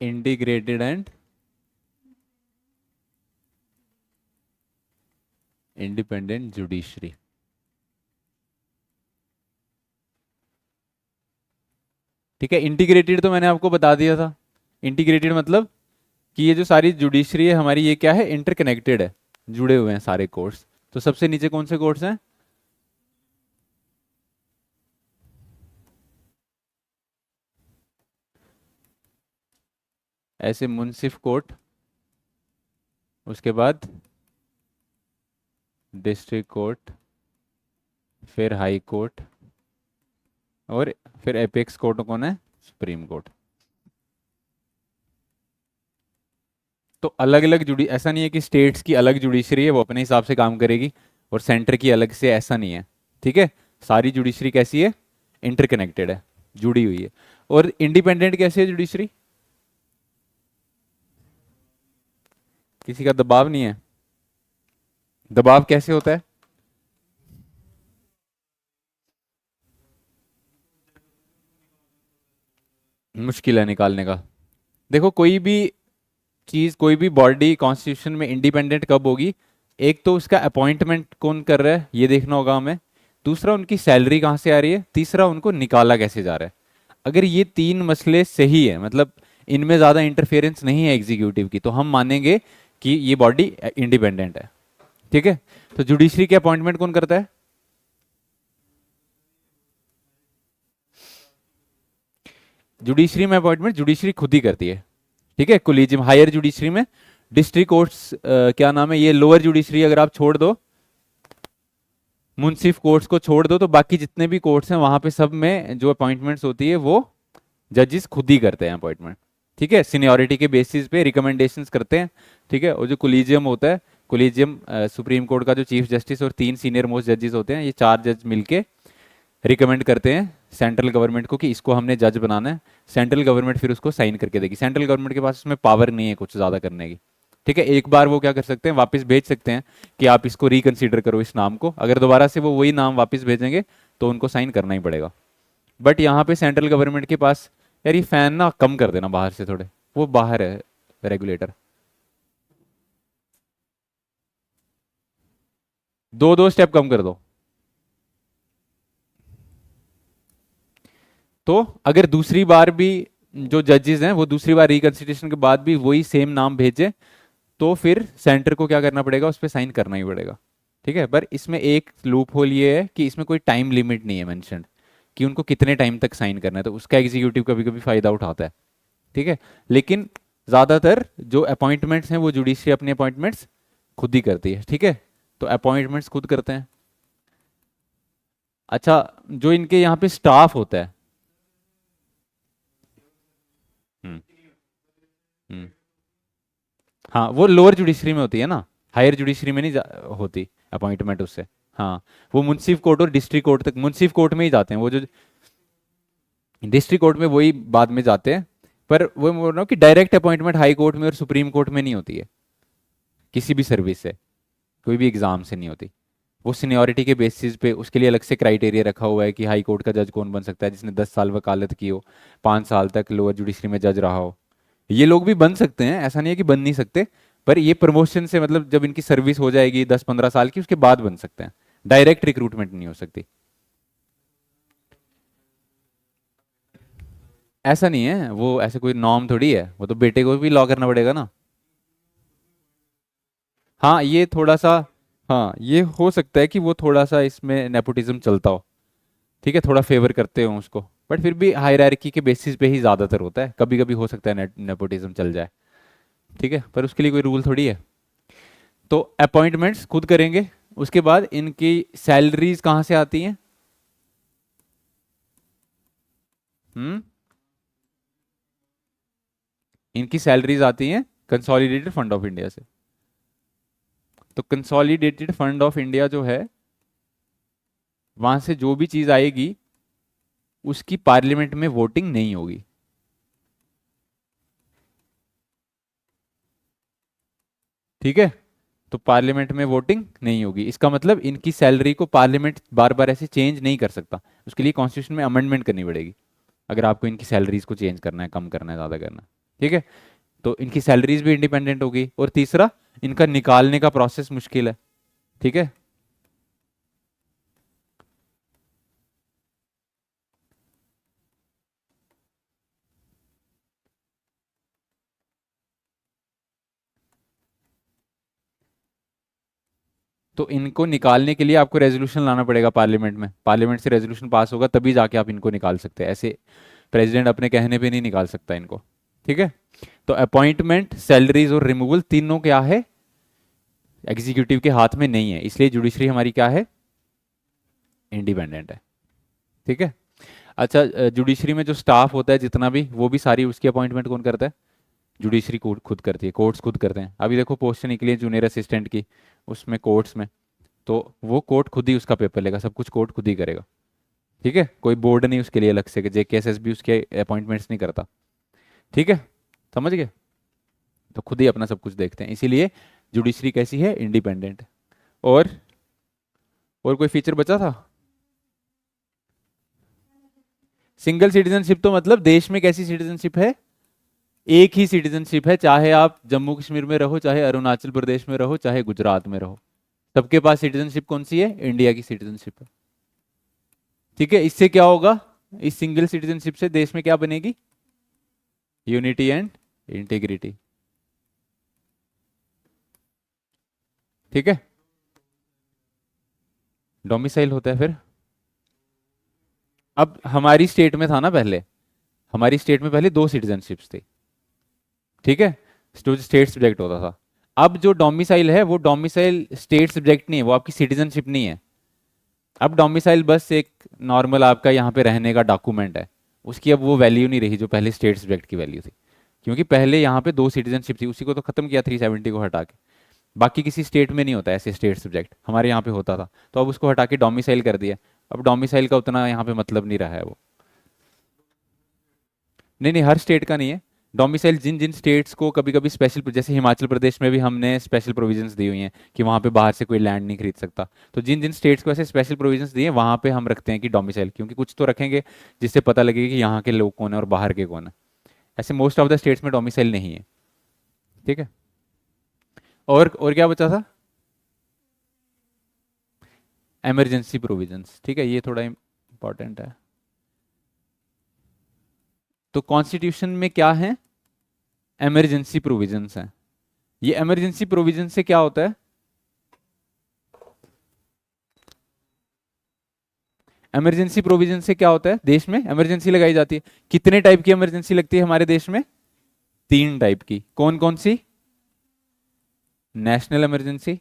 Integrated and independent judiciary. ठीक है, integrated तो मैंने आपको बता दिया था। इंटीग्रेटेड मतलब कि ये जो सारी जुडिशरी है हमारी, ये क्या है, इंटरकनेक्टेड है, जुड़े हुए हैं सारे कोर्ट्स। तो सबसे नीचे कौन से कोर्ट्स हैं? ऐसे मुंसिफ कोर्ट, उसके बाद डिस्ट्रिक्ट कोर्ट, फिर हाई कोर्ट, और फिर एपेक्स कोर्ट कौन है? Supreme court. तो अलग अलग जुडी, ऐसा नहीं है कि स्टेट्स की अलग जुडिशरी है वो अपने हिसाब से काम करेगी और सेंटर की अलग से, ऐसा नहीं है। ठीक है, सारी जुडिशरी कैसी है? इंटरकनेक्टेड है, जुड़ी हुई है। और इंडिपेंडेंट कैसे है जुडिशरी? किसी का दबाव नहीं है। दबाव कैसे होता है? मुश्किल है निकालने का। देखो, कोई भी चीज, कोई भी बॉडी कॉन्स्टिट्यूशन में इंडिपेंडेंट कब होगी? एक तो उसका अपॉइंटमेंट कौन कर रहा है ये देखना होगा हमें, दूसरा उनकी सैलरी कहाँ से आ रही है, तीसरा उनको निकाला कैसे जा रहा है। अगर ये तीन मसले सही है, मतलब इनमें ज्यादा इंटरफेरेंस नहीं है एग्जीक्यूटिव की, तो हम मानेंगे कि ये बॉडी इंडिपेंडेंट है। ठीक है, तो जुडिशरी के अपॉइंटमेंट कौन करता है? जुडिशरी में अपॉइंटमेंट जुडिशरी खुद ही करती है। ठीक है, कोलिजियम हायर जुडिशरी में, डिस्ट्रिक्ट कोर्ट्स क्या नाम है, ये लोअर जुडिशरी अगर आप छोड़ दो, मुंसिफ कोर्ट्स को छोड़ दो, तो बाकी जितने भी कोर्ट्स हैं वहां पे सब में जो अपॉइंटमेंट्स होती है वो जजेस खुद ही करते हैं अपॉइंटमेंट। ठीक है, सीनियोरिटी के बेसिस पे रिकमेंडेशंस करते हैं। ठीक है, और जो कोलिजियम होता है, कोलिजियम सुप्रीम कोर्ट का जो चीफ जस्टिस और तीन सीनियर मोस्ट जजेस होते हैं, ये चार जज मिलके रिकमेंड करते हैं सेंट्रल गवर्नमेंट को कि इसको हमने जज बनाना है। सेंट्रल गवर्नमेंट फिर उसको साइन करके देगी। सेंट्रल गवर्नमेंट के पास उसमें पावर नहीं है कुछ ज़्यादा करने की। ठीक है, एक बार वो क्या कर सकते हैं, वापस भेज सकते हैं कि आप इसको रिकंसीडर करो इस नाम को। अगर दोबारा से वो वही नाम वापस भेजेंगे तो उनको साइन करना ही पड़ेगा। बट यहाँ पे सेंट्रल गवर्नमेंट के पास, यार ये फैन ना कम कर देना बाहर से थोड़े, वो बाहर है रेगुलेटर। दो दो स्टेप कम कर दो। तो अगर दूसरी बार भी जो जजेस हैं वो दूसरी बार रिकंसिडरेशन के बाद भी वही सेम नाम भेजे, तो फिर सेंटर को क्या करना पड़ेगा, उस पर साइन करना ही पड़ेगा। ठीक है, पर इसमें एक लूप होल ये है कि इसमें कोई टाइम लिमिट नहीं है मेंशन कि उनको कितने टाइम तक साइन करना है, तो उसका एग्जीक्यूटिव कभी कभी फायदा उठाता है। ठीक है, लेकिन ज्यादातर जो अपॉइंटमेंट्स हैं वो जुडिशरी अपने अपॉइंटमेंट्स खुद ही करती है। ठीक है, तो अपॉइंटमेंट्स खुद करते हैं। अच्छा, जो इनके यहाँ पे स्टाफ होता है। हम्म। हम्म। हाँ, वो लोअर जुडिशरी में होती है ना, हायर जुडिशरी में नहीं होती अपॉइंटमेंट उससे। हाँ, वो मुंसिफ कोर्ट और डिस्ट्रिक्ट कोर्ट तक, मुंसिफ कोर्ट में ही जाते हैं वो, जो डिस्ट्रिक्ट कोर्ट में वही बाद में जाते हैं। पर वो बोल रहा हूँ कि डायरेक्ट अपॉइंटमेंट हाई कोर्ट में और सुप्रीम कोर्ट में नहीं होती है किसी भी सर्विस से, कोई भी एग्जाम से नहीं होती। वो सीनियोरिटी के बेसिस पे उसके लिए अलग से क्राइटेरिया रखा हुआ है कि हाई कोर्ट का जज कौन बन सकता है, जिसने 10 साल वकालत की हो, 5 साल तक लोअर जुडिशरी में जज रहा हो। ये लोग भी बन सकते हैं, ऐसा नहीं है कि बन नहीं सकते, पर ये प्रमोशन से, मतलब जब इनकी सर्विस हो जाएगी 10-15 साल की, उसके बाद बन सकते हैं। डायरेक्ट रिक्रूटमेंट नहीं हो सकती। ऐसा नहीं है, वो ऐसे कोई नॉर्म थोड़ी है, वो तो बेटे को भी लॉ करना पड़ेगा ना। हाँ, ये थोड़ा सा, हाँ ये हो सकता है कि वो थोड़ा सा इसमें नेपोटिज्म चलता हो। ठीक है, थोड़ा फेवर करते हो उसको, बट फिर भी हायरार्की के बेसिस पे ही ज़्यादातर होता है, कभी कभी हो सकता है नेपोटिज्म चल जाए। ठीक है, पर उसके लिए कोई रूल थोड़ी है। तो अपॉइंटमेंट्स खुद करेंगे। उसके बाद इनकी सैलरीज कहाँ से आती हैं? हम्म। इनकी सैलरीज आती हैं कंसोलिडेटेड फंड ऑफ इंडिया से। तो कंसोलिडेटेड फंड ऑफ इंडिया जो है, वहां से जो भी चीज आएगी उसकी पार्लियामेंट में वोटिंग नहीं होगी। ठीक है, तो पार्लियामेंट में वोटिंग नहीं होगी, इसका मतलब इनकी सैलरी को पार्लियामेंट बार बार ऐसे चेंज नहीं कर सकता। उसके लिए कॉन्स्टिट्यूशन में अमेंडमेंट करनी पड़ेगी अगर आपको इनकी सैलरीज को चेंज करना है, कम करना है, ज़्यादा करना है। ठीक है, तो इनकी सैलरीज भी इंडिपेंडेंट होगी। और तीसरा, इनका निकालने का प्रोसेस मुश्किल है। ठीक है, तो इनको निकालने के लिए आपको रेजोल्यूशन लाना पड़ेगा पार्लियामेंट में, पार्लियामेंट से रेजोल्यूशन पास होगा तभी जाके आप इनको निकाल सकते हैं, ऐसे प्रेसिडेंट अपने कहने पे नहीं निकाल सकता इनको। ठीक है, तो अपॉइंटमेंट, सैलरीज और रिमूवल तीनों क्या है, एग्जीक्यूटिव के हाथ में नहीं है, इसलिए जुडिशरी हमारी क्या है, इंडिपेंडेंट है। ठीक है, अच्छा, जुडिशरी में जो स्टाफ होता है जितना भी, वो भी सारी उसकी अपॉइंटमेंट कौन करता है, जुडिशरी कोर्ट खुद करती है, कोर्ट्स खुद करते हैं। अभी देखो पोस्ट निकली है जूनियर असिस्टेंट की, उसमें कोर्ट्स में, तो वो कोर्ट खुद ही उसका पेपर लेगा, सब कुछ कोर्ट खुद ही करेगा। ठीक है, कोई बोर्ड नहीं उसके लिए अलग से, JKSSB उसके अपॉइंटमेंट्स नहीं करता। ठीक है, समझ गए, तो खुद ही अपना सब कुछ देखते हैं, इसीलिए जुडिशरी कैसी है, इंडिपेंडेंट। और और कोई फीचर बचा था, सिंगल सिटीजनशिप, तो मतलब देश में कैसी सिटीजनशिप है, एक ही सिटीजनशिप है, चाहे आप जम्मू कश्मीर में रहो, चाहे अरुणाचल प्रदेश में रहो, चाहे गुजरात में रहो, सबके पास सिटीजनशिप कौन सी है, इंडिया की सिटीजनशिप है। ठीक है, इससे क्या होगा, इस सिंगल सिटीजनशिप से देश में क्या बनेगी, यूनिटी एंड इंटीग्रिटी। ठीक है, डोमिसाइल होता है फिर। अब हमारी स्टेट में था ना पहले, हमारी स्टेट में पहले दो सिटीजनशिप्स थी। ठीक है, जो स्टेट सब्जेक्ट होता था। अब जो डोमिसाइल है वो डोमिसाइल स्टेट सब्जेक्ट नहीं है, वो आपकी सिटीजनशिप नहीं है। अब डोमिसाइल बस एक नॉर्मल आपका यहाँ पे रहने का डॉक्यूमेंट है, उसकी अब वो वैल्यू नहीं रही जो पहले स्टेट सब्जेक्ट की वैल्यू थी। क्योंकि पहले यहाँ पे दो सिटीजनशिप थी, उसी को तो खत्म किया 370 को हटा के। बाकी किसी स्टेट में नहीं होता ऐसे स्टेट सब्जेक्ट, हमारे यहाँ पे होता था, तो अब उसको हटा के डोमिसाइल कर दिया। अब डोमिसाइल का उतना यहाँ पे मतलब नहीं रहा है वो। नहीं नहीं, हर स्टेट का नहीं है। डोमिसाइल जिन जिन स्टेट्स को कभी कभी स्पेशल, जैसे हिमाचल प्रदेश में भी हमने स्पेशल प्रोविजंस दी हुई हैं कि वहाँ पे बाहर से कोई लैंड नहीं खरीद सकता, तो जिन जिन स्टेट्स को ऐसे स्पेशल प्रोविजंस दिए हैं वहाँ पे हम रखते हैं कि डोमिसाइल, क्योंकि कुछ तो रखेंगे जिससे पता लगेगा कि यहाँ के लोग कौन है और बाहर के कौन है। ऐसे मोस्ट ऑफ द स्टेट्स में डोमिसाइल नहीं है। ठीक है, और क्या बचा था, इमरजेंसी प्रोविजंस। ठीक है, ये थोड़ा इंपॉर्टेंट है। तो कॉन्स्टिट्यूशन में क्या है, इमरजेंसी प्रोविजंस हैं। ये इमरजेंसी प्रोविजन से क्या होता है, इमरजेंसी प्रोविजन से क्या होता है, देश में इमरजेंसी लगाई जाती है। कितने टाइप की इमरजेंसी लगती है हमारे देश में, तीन टाइप की। कौन कौन सी, नेशनल इमरजेंसी,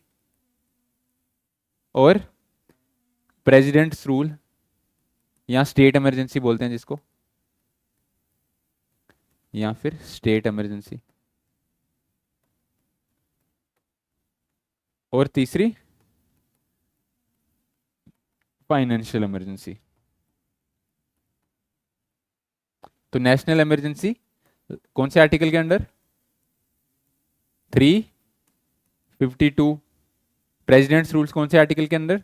और प्रेसिडेंट्स रूल, या स्टेट इमरजेंसी बोलते हैं जिसको, या फिर स्टेट इमरजेंसी। और तीसरी फाइनेंशियल इमरजेंसी। तो नेशनल इमरजेंसी कौन से आर्टिकल के अंडर, 352। प्रेसिडेंट्स रूल्स कौन से आर्टिकल के अंदर,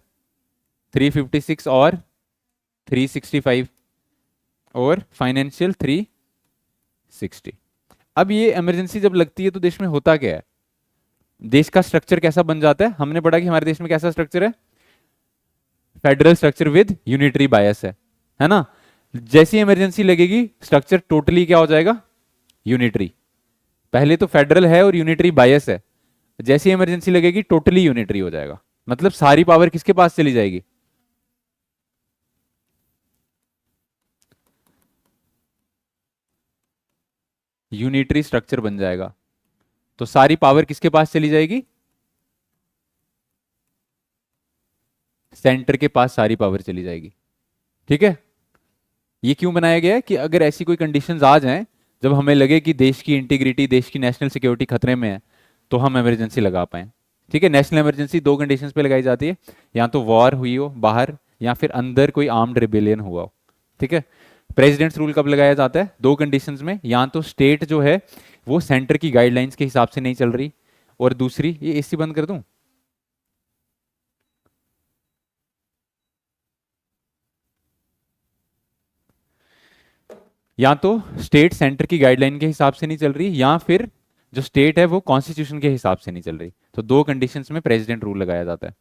356 और 365। और फाइनेंशियल 360। अब ये इमरजेंसी जब लगती है तो देश में होता क्या है, देश का स्ट्रक्चर कैसा बन जाता है, हमने पढ़ा कि हमारे देश में कैसा स्ट्रक्चर है, फेडरल स्ट्रक्चर विद यूनिटरी बायस है ना। जैसी इमरजेंसी लगेगी स्ट्रक्चर टोटली क्या हो जाएगा, यूनिटरी। पहले तो फेडरल है और यूनिटरी बायस है, जैसी इमरजेंसी लगेगी टोटली यूनिटरी हो जाएगा। मतलब सारी पावर किसके पास चली जाएगी, यूनिटरी स्ट्रक्चर बन जाएगा, तो सारी पावर किसके पास चली जाएगी, सेंटर के पास सारी पावर चली जाएगी। ठीक है, ये क्यों बनाया गया है कि अगर ऐसी कोई कंडीशंस आ जाएं जब हमें लगे कि देश की इंटीग्रिटी, देश की नेशनल सिक्योरिटी खतरे में है, तो हम इमरजेंसी लगा पाए। ठीक है, नेशनल इमरजेंसी दो कंडीशंस पे लगाई जाती है, या तो वॉर हुई हो बाहर, या फिर अंदर कोई आर्म्ड रिबेलियन हुआ हो। ठीक है, प्रेसिडेंट्स रूल कब लगाया जाता है, दो कंडीशंस में, या तो स्टेट जो है वो सेंटर की गाइडलाइंस के हिसाब से नहीं चल रही, और दूसरी, ये एसी बंद कर दूं, या तो स्टेट सेंटर की गाइडलाइन के हिसाब से नहीं चल रही, या फिर जो स्टेट है वो कॉन्स्टिट्यूशन के हिसाब से नहीं चल रही। तो दो कंडीशंस में प्रेसिडेंट रूल लगाया जाता है।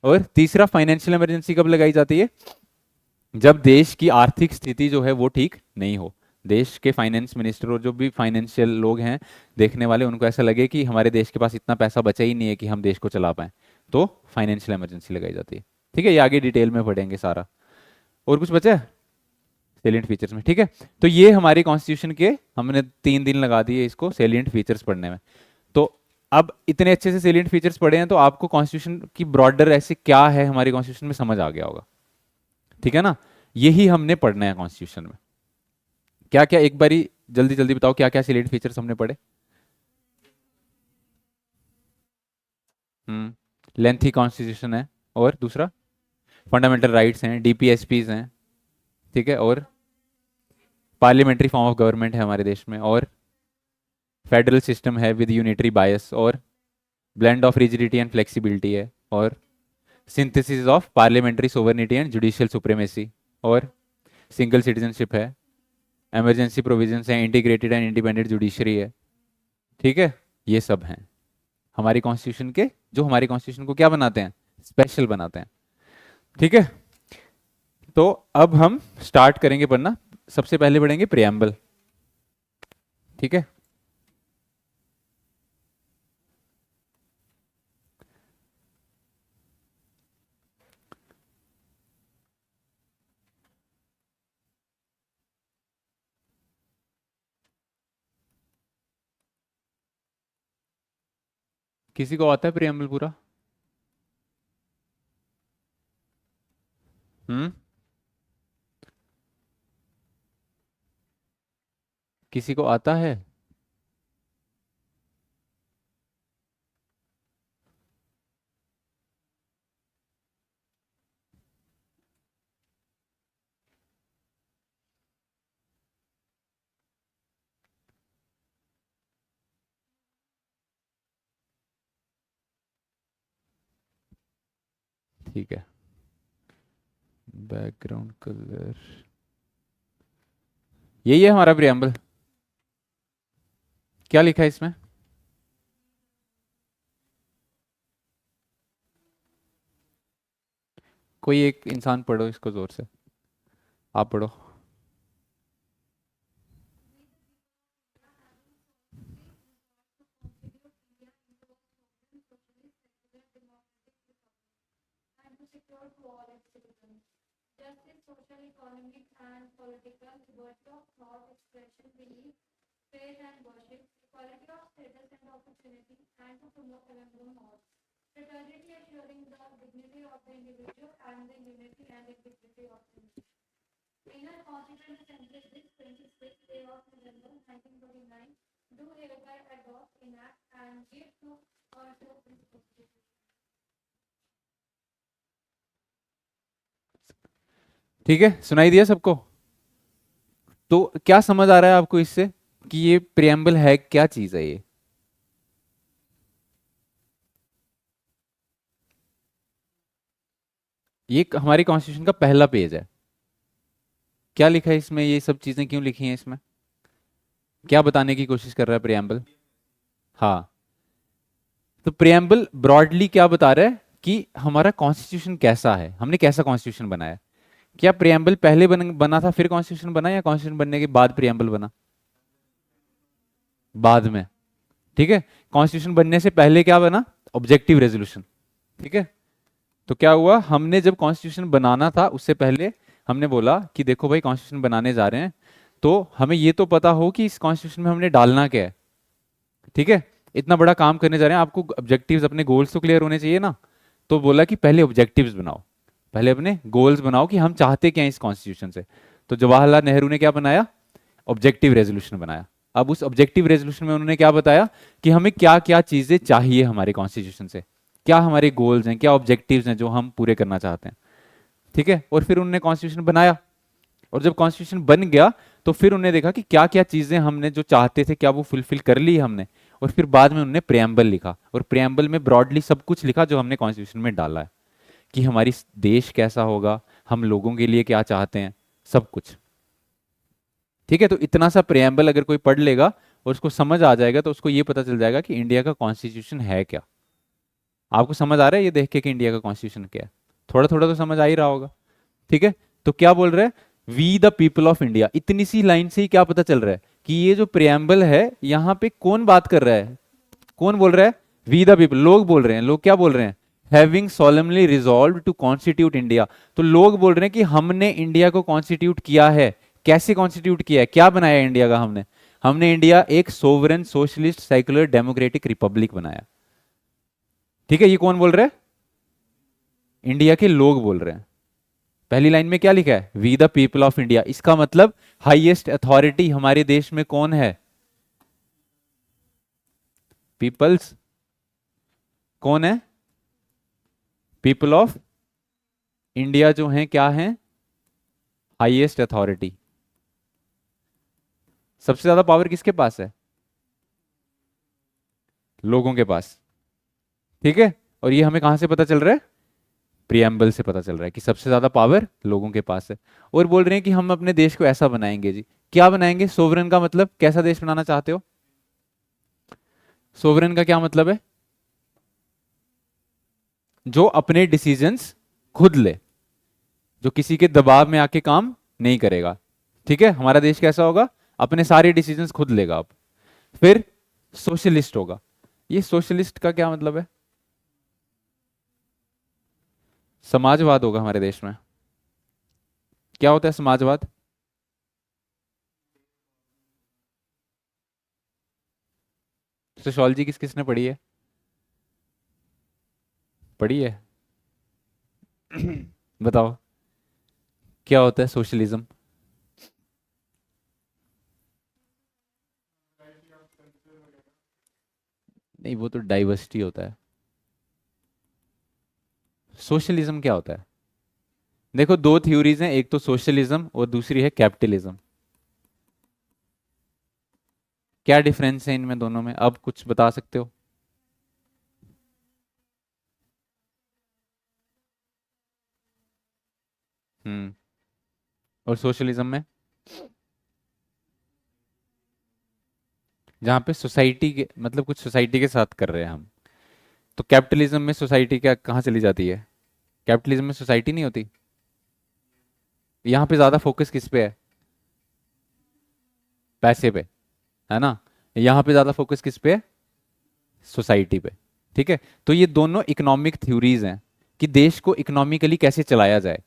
और तीसरा, फाइनेंशियल इमरजेंसी कब लगाई जाती है? जब देश की आर्थिक स्थिति जो है वो ठीक नहीं हो। देश के फाइनेंस मिनिस्टर और जो भी फाइनेंशियल लोग हैं देखने वाले, उनको ऐसा लगे कि हमारे देश के पास इतना पैसा बचा ही नहीं है कि हम देश को चला पाएं, तो फाइनेंशियल इमरजेंसी लगाई जाती है। ठीक है, ये आगे डिटेल में पढ़ेंगे सारा। और कुछ बचा है सेलिएंट फीचर्स में? ठीक है, तो ये हमारी कॉन्स्टिट्यूशन के हमने 3 दिन लगा दिए इसको सेलिएंट फीचर्स पढ़ने में। तो अब इतने अच्छे से सेलिएंट फीचर्स पढ़े हैं तो आपको कॉन्स्टिट्यूशन की ब्रॉडर ऐसे क्या है हमारी कॉन्स्टिट्यूशन में समझ आ गया होगा। ठीक है ना, यही हमने पढ़ना है कॉन्स्टिट्यूशन में। क्या क्या, एक बारी जल्दी जल्दी बताओ, क्या क्या सेलिएंट फीचर्स हमने पढ़े? लेंथी कॉन्स्टिट्यूशन है, और दूसरा फंडामेंटल राइट्स हैं, डीपीएसपीज हैं, ठीक है, और पार्लियामेंट्री फॉर्म ऑफ गवर्नमेंट है हमारे देश में, और फेडरल सिस्टम है विद यूनिटरी बायस, और blend of rigidity and flexibility है, और synthesis of parliamentary sovereignty and judicial supremacy, और सिंगल सिटीजनशिप है, इमरजेंसी प्रोविजंस हैं, इंटीग्रेटेड एंड इंडिपेंडेंट जुडिशरी है। ठीक है, ये सब हैं हमारी कॉन्स्टिट्यूशन के, जो हमारी कॉन्स्टिट्यूशन को क्या बनाते हैं, स्पेशल बनाते हैं। ठीक है, तो अब हम स्टार्ट करेंगे पढ़ना। सबसे पहले पढ़ेंगे प्रियम्बल। ठीक है, किसी को आता है प्रियम्बल पूरा? हम्म, किसी को आता है? ठीक है, बैकग्राउंड कलर, यही है हमारा प्रियम्बल। क्या लिखा है इसमें? कोई एक इंसान पढ़ो इसको जोर से, आप पढ़ो। ठीक है, सुनाई दिया सबको? तो क्या समझ आ रहा है आपको इससे कि ये प्रियम्बल है, क्या चीज है ये? ये हमारी कॉन्स्टिट्यूशन का पहला पेज है। क्या लिखा है इसमें, ये सब चीजें क्यों लिखी हैं इसमें, क्या बताने की कोशिश कर रहा है प्रियम्बल? हाँ, तो प्रियम्बल ब्रॉडली क्या बता रहा है कि हमारा कॉन्स्टिट्यूशन कैसा है, हमने कैसा कॉन्स्टिट्यूशन बनाया है। क्या प्रियम्बल पहले बना था फिर कॉन्स्टिट्यूशन बना, या कॉन्स्टिट्यूशन बनने के बाद प्रियम्बल बना? बाद में। ठीक है, कॉन्स्टिट्यूशन बनने से पहले क्या बना, ऑब्जेक्टिव रेजोल्यूशन। ठीक है, तो क्या हुआ, हमने जब कॉन्स्टिट्यूशन बनाना था उससे पहले हमने बोला कि देखो भाई कॉन्स्टिट्यूशन बनाने जा रहे हैं, तो हमें ये तो पता हो कि इस कॉन्स्टिट्यूशन में हमने डालना क्या है। ठीक है, इतना बड़ा काम करने जा रहे हैं, आपको ऑब्जेक्टिव्स अपने गोल्स तो क्लियर होने चाहिए ना। तो बोला कि पहले ऑब्जेक्टिव्स बनाओ, पहले अपने गोल्स बनाओ कि हम चाहते क्या हैं इस कॉन्स्टिट्यूशन से। तो जवाहरलाल नेहरू ने क्या बनाया, ऑब्जेक्टिव रेजोल्यूशन बनाया। अब उस ऑब्जेक्टिव रेजोल्यूशन में उन्होंने क्या बताया कि हमें क्या क्या चीजें चाहिए हमारे कॉन्स्टिट्यूशन से, क्या हमारे गोल्स हैं, क्या ऑब्जेक्टिव्स हैं जो हम पूरे करना चाहते हैं। ठीक है, और फिर उन्होंने कॉन्स्टिट्यूशन बनाया, और जब कॉन्स्टिट्यूशन बन गया तो फिर उन्होंने देखा कि क्या क्या चीजें हमने जो चाहते थे क्या वो फुलफिल कर ली हमने। और फिर बाद में उन्होंने प्रियम्बल लिखा, और प्रियम्बल में ब्रॉडली सब कुछ लिखा जो हमने कॉन्स्टिट्यूशन में डाला है, कि हमारी देश कैसा होगा, हम लोगों के लिए क्या चाहते हैं, सब कुछ। ठीक है, तो इतना सा प्रेम्बल अगर कोई पढ़ लेगा और उसको समझ आ जाएगा तो उसको ये पता चल जाएगा कि इंडिया का कॉन्स्टिट्यूशन है क्या। आपको समझ आ रहा है ये देख के कि इंडिया का कॉन्स्टिट्यूशन क्या है? थोड़ा थोड़ा तो समझ आ ही रहा होगा। ठीक है, तो क्या बोल रहे हैं, we the people of India. इतनी सी लाइन से ही क्या पता चल रहा है कि ये जो प्रियम्बल है यहाँ पे कौन बात कर रहा है, कौन बोल रहा है? वी द पीपल, लोग बोल रहे हैं। लोग क्या बोल रहे हैं? Having solemnly resolved to constitute India. तो लोग बोल रहे हैं कि हमने इंडिया को कॉन्स्टिट्यूट किया है। कैसे कॉन्स्टिट्यूट किया है, क्या बनाया है इंडिया का? हमने हमने इंडिया एक sovereign socialist secular democratic Republic बनाया। ठीक है, ये कौन बोल रहा है? इंडिया के लोग बोल रहे हैं। पहली लाइन में क्या लिखा है? We the people of India. इसका मतलब हाईएस्ट अथॉरिटी हमारे देश में कौन है? पीपल्स। कौन है? पीपल ऑफ इंडिया जो है क्या है? Highest authority. सबसे ज्यादा पावर किसके पास है? लोगों के पास। ठीक है, और ये हमें कहां से पता चल रहा है? प्रियम्बल से पता चल रहा है कि सबसे ज्यादा पावर लोगों के पास है। और बोल रहे हैं कि हम अपने देश को ऐसा बनाएंगे जी। क्या बनाएंगे? सोवरेन का मतलब कैसा देश बनाना चाहते हो? सोवरेन का क्या मतलब है? जो अपने डिसीजंस खुद ले, जो किसी के दबाव में आके काम नहीं करेगा। ठीक है, हमारा देश कैसा होगा? अपने सारे डिसीजंस खुद लेगा। अब फिर सोशलिस्ट होगा। ये सोशलिस्ट का क्या मतलब है? समाजवाद होगा हमारे देश में। क्या होता है समाजवाद? सोशोलॉजी किस किसने पढ़ी है? पढ़ी है? बताओ क्या होता है सोशलिज्म? नहीं, वो तो डाइवर्सिटी होता है। सोशलिज्म क्या होता है? देखो, दो थ्योरीज हैं, एक तो सोशलिज्म और दूसरी है कैपिटलिज्म। क्या डिफरेंस है इनमें दोनों में, अब कुछ बता सकते हो? हम्म। और सोशलिज्म में? जहाँ पे सोसाइटी के मतलब कुछ सोसाइटी के साथ कर रहे हैं हम। तो कैपिटलिज्म में सोसाइटी क्या कहाँ चली जाती है? कैपिटलिज्म में सोसाइटी नहीं होती। यहाँ पे ज्यादा फोकस किस पे है? पैसे पे, है ना? यहाँ पे ज्यादा फोकस किस पे है? सोसाइटी पे। ठीक है, तो ये दोनों इकोनॉमिक थ्योरीज हैं कि देश को इकोनॉमिकली कैसे चलाया जाए।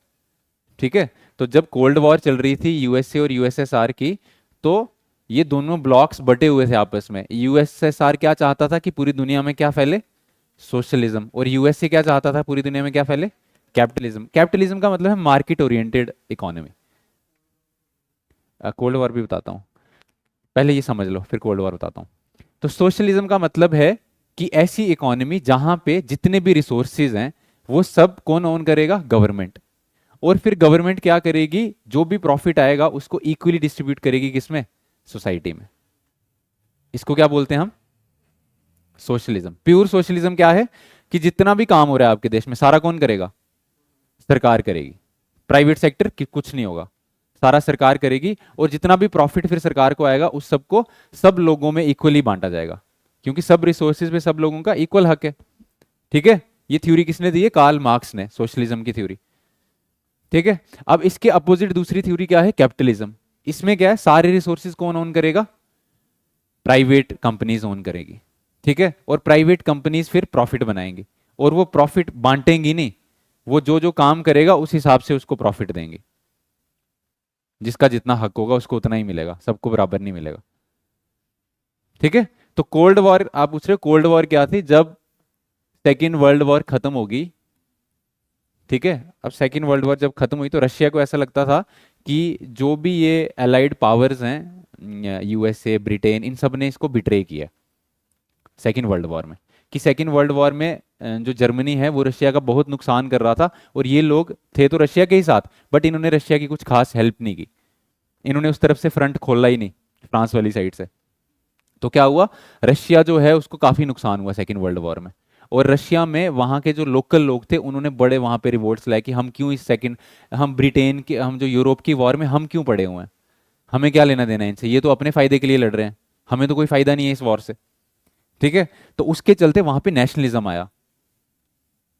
ठीक है, तो जब कोल्ड वॉर चल रही थी यूएसए और यूएसएसआर की, तो ये दोनों ब्लॉक्स बटे हुए थे आपस में। यूएसएसआर क्या चाहता था कि पूरी दुनिया में क्या फैले? सोशलिज्म। और यूएसए क्या चाहता था पूरी दुनिया में क्या फैले? कैपिटलिज्म। कैपिटलिज्म का मतलब है market oriented economy. Cold war भी बताता हूँ, पहले ये समझ लो फिर कोल्ड वॉर बताता हूँ। तो सोशलिज्म का मतलब है कि ऐसी इकोनॉमी जहां पे जितने भी रिसोर्सेज हैं वो सब कौन ओन करेगा? गवर्नमेंट। और फिर गवर्नमेंट क्या करेगी? जो भी प्रॉफिट आएगा उसको इक्वली डिस्ट्रीब्यूट करेगी, किसमें? सोसाइटी में। इसको क्या बोलते हैं हम? सोशलिज्म। प्योर सोशलिज्म क्या है कि जितना भी काम हो रहा है आपके देश में सारा कौन करेगा? सरकार करेगी। प्राइवेट सेक्टर की कुछ नहीं होगा, सारा सरकार करेगी। और जितना भी प्रॉफिट फिर सरकार को आएगा उस सबको सब लोगों में इक्वली बांटा जाएगा, क्योंकि सब रिसोर्सेज पे सब लोगों का इक्वल हक है। ठीक है, ये थ्योरी किसने दी है? कार्ल मार्क्स ने, सोशलिज्म की थ्योरी। ठीक है, अब इसके अपोजिट दूसरी थ्योरी क्या है? कैपिटलिज्म। इसमें क्या है? सारे रिसोर्सेज कौन ओन करेगा? प्राइवेट कंपनीज ओन करेगी। ठीक है, और प्राइवेट कंपनीज फिर प्रॉफिट बनाएंगी, और वो प्रॉफिट बांटेंगी नहीं, वो जो जो काम करेगा उस हिसाब से उसको प्रॉफिट देंगे। जिसका जितना हक होगा उसको उतना ही मिलेगा, सबको बराबर नहीं मिलेगा। ठीक है, तो कोल्ड वॉर आप पूछ रहे हो, कोल्ड वॉर क्या थी? जब सेकेंड वर्ल्ड वॉर खत्म होगी। ठीक है, अब सेकेंड वर्ल्ड वॉर जब खत्म हुई तो रशिया को ऐसा लगता था कि जो भी ये अलाइड पावर्स हैं, यूएसए, ब्रिटेन, इन सब ने इसको बिट्रे किया सेकेंड वर्ल्ड वॉर में। कि सेकेंड वर्ल्ड वॉर में जो जर्मनी है वो रशिया का बहुत नुकसान कर रहा था, और ये लोग थे तो रशिया के ही साथ, बट इन्होंने रशिया की कुछ खास हेल्प नहीं की। इन्होंने उस तरफ से फ्रंट खोला ही नहीं, फ्रांस वाली साइड से। तो क्या हुआ? रशिया जो है उसको काफी नुकसान हुआ सेकेंड वर्ल्ड वॉर में। और रशिया में वहाँ के जो लोकल लोग थे उन्होंने बड़े वहाँ पे रिवोल्ट्स लाए कि हम क्यों इस सेकंड, हम ब्रिटेन के, हम जो यूरोप की वॉर में हम क्यों पड़े हुए हैं, हमें क्या लेना देना है इनसे, ये तो अपने फायदे के लिए लड़ रहे हैं, हमें तो कोई फायदा नहीं है इस वॉर से। ठीक है, तो उसके चलते वहां पे नेशनलिज्म आया।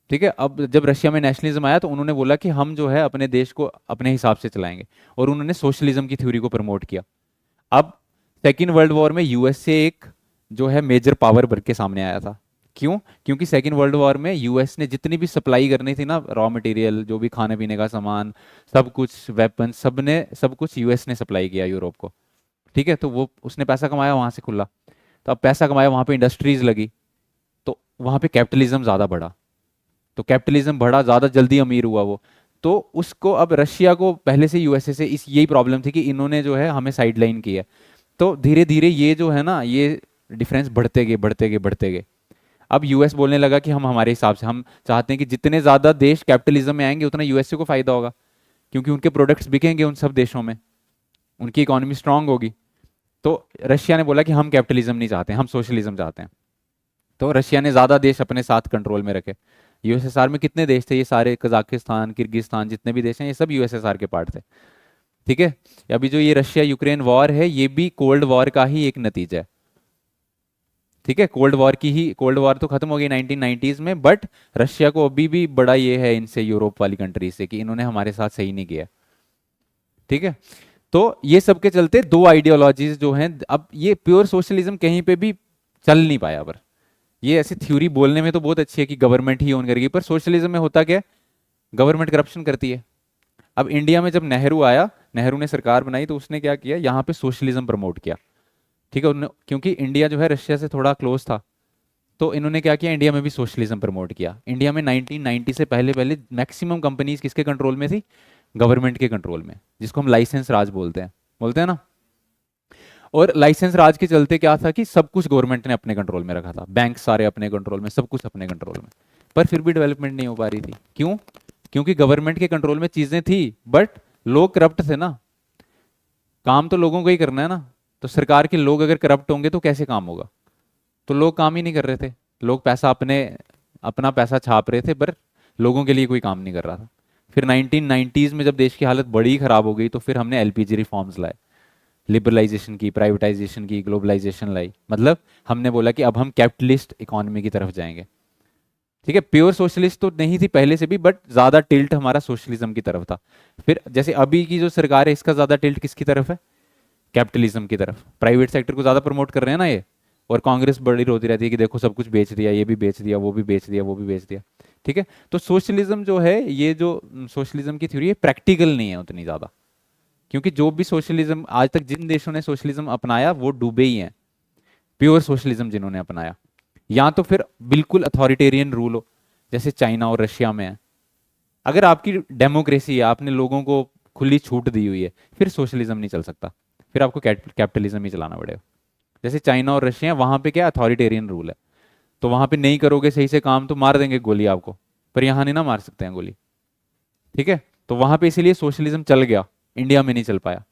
ठीक है, अब जब रशिया में नेशनलिज्म आया तो उन्होंने बोला कि हम जो है अपने देश को अपने हिसाब से चलाएंगे, और उन्होंने सोशलिज्म की थ्योरी को प्रमोट किया। अब सेकेंड वर्ल्ड वॉर में यूएसए एक जो है मेजर पावर बन के सामने आया था। क्यों? क्योंकि सेकेंड वर्ल्ड वॉर में यूएस ने जितनी भी सप्लाई करनी थी ना, रॉ मटेरियल, जो भी खाने पीने का सामान, सब कुछ, वेपन, सब कुछ यूएस ने सप्लाई किया यूरोप को। ठीक है, तो वो उसने पैसा कमाया वहां से खुला। तो अब पैसा कमाया, वहां पे इंडस्ट्रीज लगी, तो वहां पे कैपिटलिज्म ज्यादा बढ़ा। तो कैपिटलिज्म बढ़ा, ज्यादा जल्दी अमीर हुआ वो। तो उसको, अब रशिया को पहले से यूएसए से इस यही प्रॉब्लम थी कि इन्होंने जो है हमें साइडलाइन किया है। तो धीरे धीरे ये जो है ना, ये डिफरेंस बढ़ते गए, बढ़ते गए, बढ़ते गए। अब यूएस बोलने लगा कि हम हमारे हिसाब से, हम चाहते हैं कि जितने ज्यादा देश कैपिटलिज्म में आएंगे उतना यूएसए को फायदा होगा, क्योंकि उनके प्रोडक्ट्स बिकेंगे उन सब देशों में, उनकी इकोनॉमी स्ट्रांग होगी। तो रशिया ने बोला कि हम कैपिटलिज्म नहीं चाहते, हम सोशलिज्म चाहते हैं। तो रशिया ने ज्यादा देश अपने साथ कंट्रोल में रखे। यूएसएसआर में कितने देश थे? ये सारे कजाकिस्तान, किर्गिस्तान, जितने भी देश हैं, ये सब यूएसएसआर के पार्ट थे। ठीक है, अभी जो ये रशिया यूक्रेन वॉर है, ये भी कोल्ड वॉर का ही एक नतीजा है। ठीक है, कोल्ड वॉर की ही, कोल्ड वॉर तो खत्म हो गई 1990s में, बट रशिया को अभी भी बड़ा ये है इनसे, यूरोप वाली कंट्री से, कि इन्होंने हमारे साथ सही नहीं किया। ठीक है, तो ये सब के चलते दो आइडियोलॉजीज जो हैं, अब ये प्योर सोशलिज्म कहीं पे भी चल नहीं पाया। पर ये ऐसी थ्योरी बोलने में तो बहुत अच्छी है कि गवर्नमेंट ही ओन करेगी, पर सोशलिज्म में होता क्या है? गवर्नमेंट करप्शन करती है। अब इंडिया में जब नेहरू आया, नेहरू ने सरकार बनाई, तो उसने क्या किया, यहाँ पे सोशलिज्म प्रमोट किया। ठीक है, क्योंकि इंडिया जो है रशिया से थोड़ा क्लोज था, तो इन्होंने क्या किया, इंडिया में भी सोशलिज्म प्रमोट किया। इंडिया में 1990 से पहले पहले मैक्सिमम कंपनीज किसके कंट्रोल में थी? गवर्नमेंट के कंट्रोल में, जिसको हम लाइसेंस राज बोलते हैं ना। और लाइसेंस राज के चलते क्या था कि सब कुछ गवर्नमेंट ने अपने कंट्रोल में रखा था, बैंक सारे अपने कंट्रोल में, सब कुछ अपने कंट्रोल में। पर फिर भी डेवलपमेंट नहीं हो पा रही थी। क्यों? क्योंकि गवर्नमेंट के कंट्रोल में चीजें थी, बट लोग करप्ट थे ना। काम तो लोगों को ही करना है ना। तो सरकार के लोग अगर करप्ट होंगे तो कैसे काम होगा? तो लोग काम ही नहीं कर रहे थे। लोग पैसा अपने, अपना पैसा छाप रहे थे, पर लोगों के लिए कोई काम नहीं कर रहा था। फिर 1990s में जब देश की हालत बड़ी खराब हो गई, तो फिर हमने एलपीजी रिफॉर्म्स लाए, लिबरलाइजेशन की, प्राइवेटाइजेशन की, ग्लोबलाइजेशन लाई। मतलब हमने बोला कि अब हम कैपिटलिस्ट इकोनॉमी की तरफ जाएंगे। ठीक है, प्योर सोशलिस्ट तो नहीं थी पहले से भी, बट ज्यादा टिल्ट हमारा सोशलिज्म की तरफ था। फिर जैसे अभी की जो सरकार है, इसका ज्यादा टिल्ट किसकी तरफ है? कैपिटलिज्म की तरफ। प्राइवेट सेक्टर को ज्यादा प्रमोट कर रहे हैं ना ये। और कांग्रेस बड़ी रोती रहती है कि देखो सब कुछ बेच दिया, ये भी बेच दिया, वो भी बेच दिया, वो भी बेच दिया। ठीक है, तो सोशलिज्म जो है, ये जो सोशलिज्म की थ्योरी है, प्रैक्टिकल नहीं है उतनी ज्यादा। क्योंकि जो भी सोशलिज्म आज तक जिन देशों ने सोशलिज्म अपनाया, वो डूबे ही हैं। प्योर सोशलिज्म जिन्होंने अपनाया, या तो फिर बिल्कुल अथॉरिटेरियन रूल हो, जैसे चाइना और रशिया में है। अगर आपकी डेमोक्रेसी है, आपने लोगों को खुली छूट दी हुई है, फिर सोशलिज्म नहीं चल सकता, फिर आपको कैपिटलिज्म ही चलाना पड़ेगा। जैसे चाइना और रशिया, वहां पे क्या अथॉरिटेरियन रूल है, तो वहां पे नहीं करोगे सही से काम तो मार देंगे गोली आपको। पर यहां नहीं ना मार सकते हैं गोली। ठीक है, तो वहां पे इसीलिए सोशलिज्म चल गया, इंडिया में नहीं चल पाया।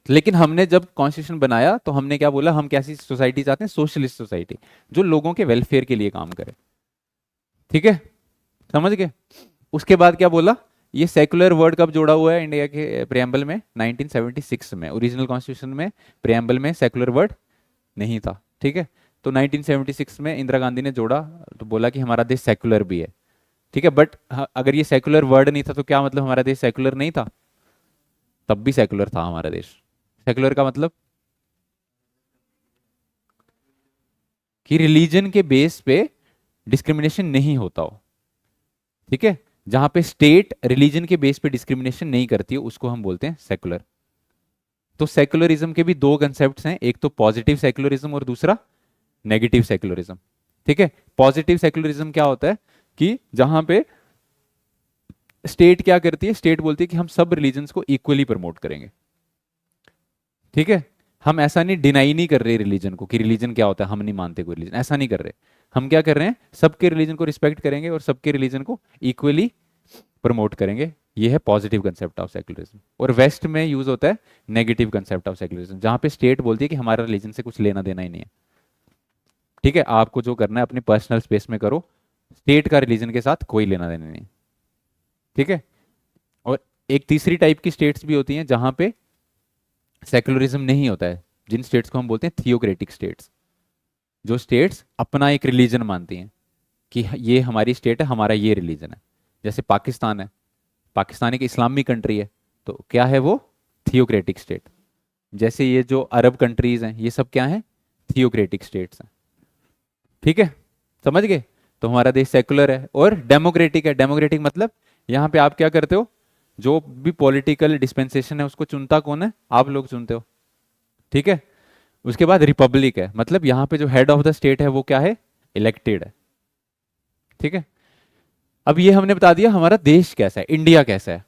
लेकिन हमने जब कॉन्स्टिट्यूशन बनाया, तो हमने क्या बोला, हम कैसी सोसाइटी चाहते हैं? सोशलिस्ट सोसाइटी, जो लोगों के वेलफेयर के लिए काम करे। ठीक है, समझ गए? उसके बाद क्या बोला, ये सेकुलर वर्ड कब जोड़ा हुआ है इंडिया के प्रियम्बल में? 1976 में। ओरिजिनल कॉन्स्टिट्यूशन में प्रियम्बल में सेकुलर वर्ड नहीं था। ठीक है, तो 1976 में इंदिरा गांधी ने जोड़ा, तो बोला कि हमारा देश सेकुलर भी है। ठीक है, बट अगर ये सेकुलर वर्ड नहीं था तो क्या मतलब हमारा देश सेकुलर नहीं था? तब भी सेकुलर था हमारा देश। सेकुलर का मतलब कि रिलीजन के बेस पे डिस्क्रिमिनेशन नहीं होता हो। ठीक है, जहां पे स्टेट रिलीजन के बेस पे डिस्क्रिमिनेशन नहीं करती है, उसको हम बोलते हैं सेकुलर। तो सेकुलरिज्म के भी दो कंसेप्ट हैं, एक तो पॉजिटिव सेकुलरिज्म और दूसरा नेगेटिव सेकुलरिज्म। ठीक है, पॉजिटिव सेकुलरिज्म क्या होता है कि जहां पे स्टेट क्या करती है, स्टेट बोलती है कि हम सब रिलीजन्स को इक्वली प्रमोट करेंगे। ठीक है, हम ऐसा नहीं, डिनाई नहीं कर रहे रिलीजन को, कि रिलीजन क्या होता है, हम नहीं मानते कोई रिलीजन, ऐसा नहीं कर रहे। हम क्या कर रहे हैं, सबके रिलीजन को रिस्पेक्ट करेंगे और सबके रिलीजन को इक्वली प्रमोट करेंगे। ये है पॉजिटिव कंसेप्ट ऑफ सेकुलरिज्म। और वेस्ट में यूज होता है नेगेटिव कंसेप्ट ऑफ सेकुलरिज्म, जहां पे स्टेट बोलती है कि हमारा रिलीजन से कुछ लेना देना ही नहीं है। ठीक है, आपको जो करना है अपनी पर्सनल स्पेस में करो, स्टेट का रिलीजन के साथ कोई लेना देना नहीं। ठीक है, और एक तीसरी टाइप की स्टेट्स भी होती हैं, जहां पे सेकुलरिज्म नहीं होता है जिन स्टेट्स को हम बोलते हैं थियोक्रेटिक स्टेट्स, जो स्टेट्स अपना एक रिलीजन मानती हैं कि ये हमारी स्टेट है, हमारा ये रिलीजन है। जैसे पाकिस्तान है, पाकिस्तान एक इस्लामी कंट्री है, तो क्या है वो? Theocratic state. जैसे ये जो अरब कंट्रीज हैं, ये सब क्या हैं? थियोक्रेटिक स्टेट्स हैं। ठीक है, समझ गए? तो हमारा देश सेकुलर है और डेमोक्रेटिक है। डेमोक्रेटिक मतलब यहाँ पे आप क्या करते हो, जो भी पॉलिटिकल डिस्पेंसेशन है उसको चुनता कौन है? आप लोग चुनते हो। ठीक है। उसके बाद रिपब्लिक है, मतलब यहाँ पे जो हेड ऑफ द स्टेट है वो क्या है? इलेक्टेड है। ठीक है। अब ये हमने बता दिया हमारा देश कैसा है, इंडिया कैसा है।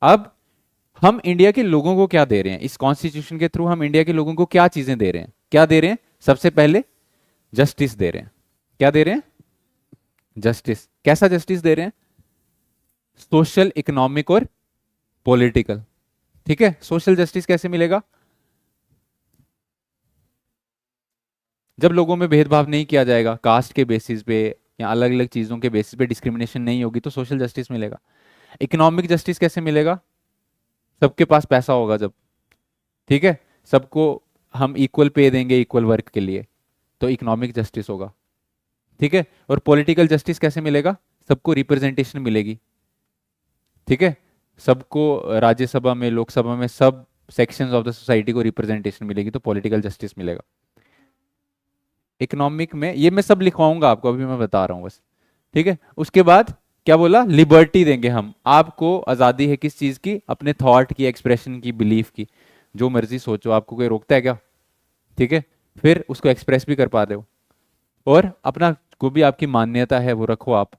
अब हम इंडिया के लोगों को क्या दे रहे हैं इस कॉन्स्टिट्यूशन के थ्रू? हम इंडिया के लोगों को क्या चीजें दे रहे हैं? क्या दे रहे हैं? सबसे पहले जस्टिस दे रहे हैं। क्या दे रहे हैं? जस्टिस। कैसा जस्टिस दे रहे हैं? सोशल, इकोनॉमिक और पॉलिटिकल। ठीक है। सोशल जस्टिस कैसे मिलेगा? जब लोगों में भेदभाव नहीं किया जाएगा, कास्ट के बेसिस पे या अलग अलग चीजों के बेसिस पे डिस्क्रिमिनेशन नहीं होगी, तो सोशल जस्टिस मिलेगा। इकोनॉमिक जस्टिस कैसे मिलेगा? सबके पास पैसा होगा जब। ठीक है। सबको हम इक्वल पे देंगे इक्वल वर्क के लिए, तो इकोनॉमिक जस्टिस होगा। ठीक है। और पॉलिटिकल जस्टिस कैसे मिलेगा? सबको रिप्रेजेंटेशन मिलेगी। ठीक है। सबको राज्यसभा में, लोकसभा में, सब सेक्शंस ऑफ द सोसाइटी को रिप्रेजेंटेशन मिलेगी, तो पॉलिटिकल जस्टिस मिलेगा। इकोनॉमिक में ये मैं सब लिखवाऊंगा आपको, अभी मैं बता रहा हूं बस। ठीक है। उसके बाद क्या बोला? लिबर्टी देंगे हम आपको। आजादी है किस चीज की? अपने थॉट की, एक्सप्रेशन की, बिलीफ की। जो मर्जी सोचो, आपको कोई रोकता है क्या? ठीक है। फिर उसको एक्सप्रेस भी कर पाते हो। और अपना जो भी आपकी मान्यता है वो रखो, आप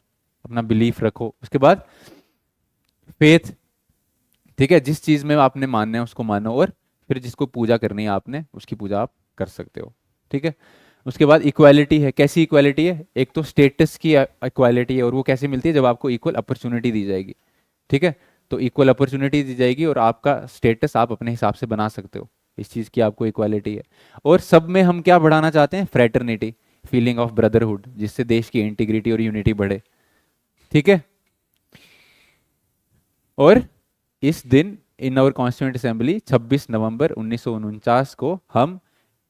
अपना बिलीफ रखो। उसके बाद फेथ। ठीक है। जिस चीज में आपने मानना है उसको मानो, और फिर जिसको पूजा करनी है आपने, उसकी पूजा आप कर सकते हो। ठीक है। उसके बाद इक्वालिटी है। कैसी इक्वालिटी है? एक तो स्टेटस की इक्वालिटी है, और वो कैसे मिलती है? जब आपको इक्वल अपॉर्चुनिटी दी जाएगी। ठीक है। तो इक्वल अपॉर्चुनिटी दी जाएगी और आपका स्टेटस आप अपने हिसाब से बना सकते हो, इस चीज़ की आपको इक्वालिटी है। और सब में हम क्या बढ़ाना चाहते हैं? फ्रेटर्निटी, फीलिंग ऑफ ब्रदरहुड, जिससे देश की इंटीग्रिटी और यूनिटी बढ़े। ठीक है। और इस दिन इन आवर कॉन्स्टिट्यूंट असेंबली 26 नवंबर 1949 को हम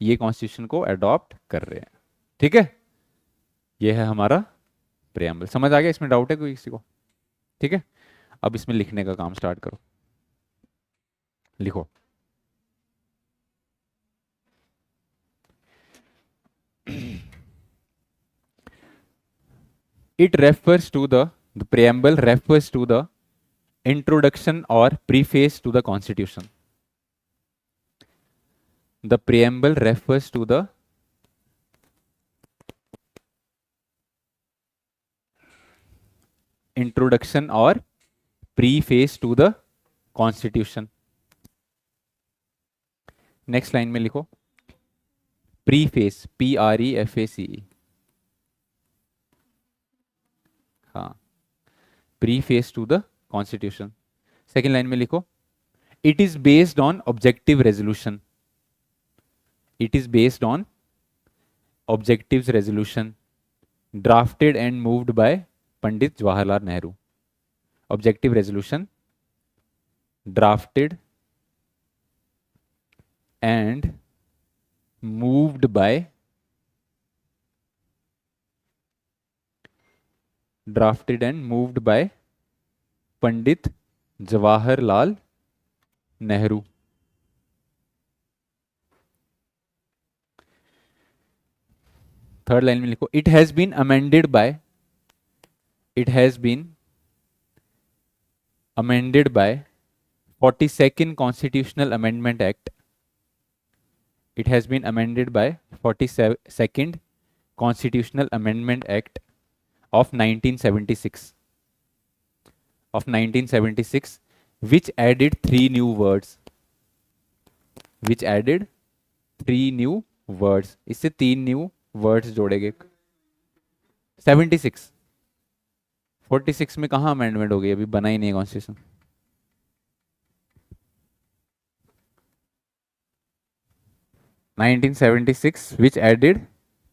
ये कॉन्स्टिट्यूशन को अडॉप्ट कर रहे हैं। ठीक है। ये है हमारा प्रेम्बल। समझ आ गया? इसमें डाउट है कोई किसी को? ठीक है। अब इसमें लिखने का काम स्टार्ट करो। लिखो। It refers to the preamble refers to the introduction or preface to the constitution. The preamble refers to the introduction or preface to the constitution. Next line में लिखो प्रीफेस, PREFACE। हाँ, preface to the constitution. Second line में लिखो it is based on objective resolution. It is based on objective resolution drafted and moved by Pandit Jawaharlal Nehru. Objective resolution drafted and moved by Pandit Jawaharlal Nehru. Third line में लिखो it has been amended by 42nd Constitutional Amendment Act. It has been amended by 42nd Constitutional Amendment Act of 1976, which added three new words. इससे 3 new words जोड़े गए। 76, 46 में कहाँ amendment हो गई? अभी बना ही नहीं है कॉन्स्टिट्यूशन। विच एडेड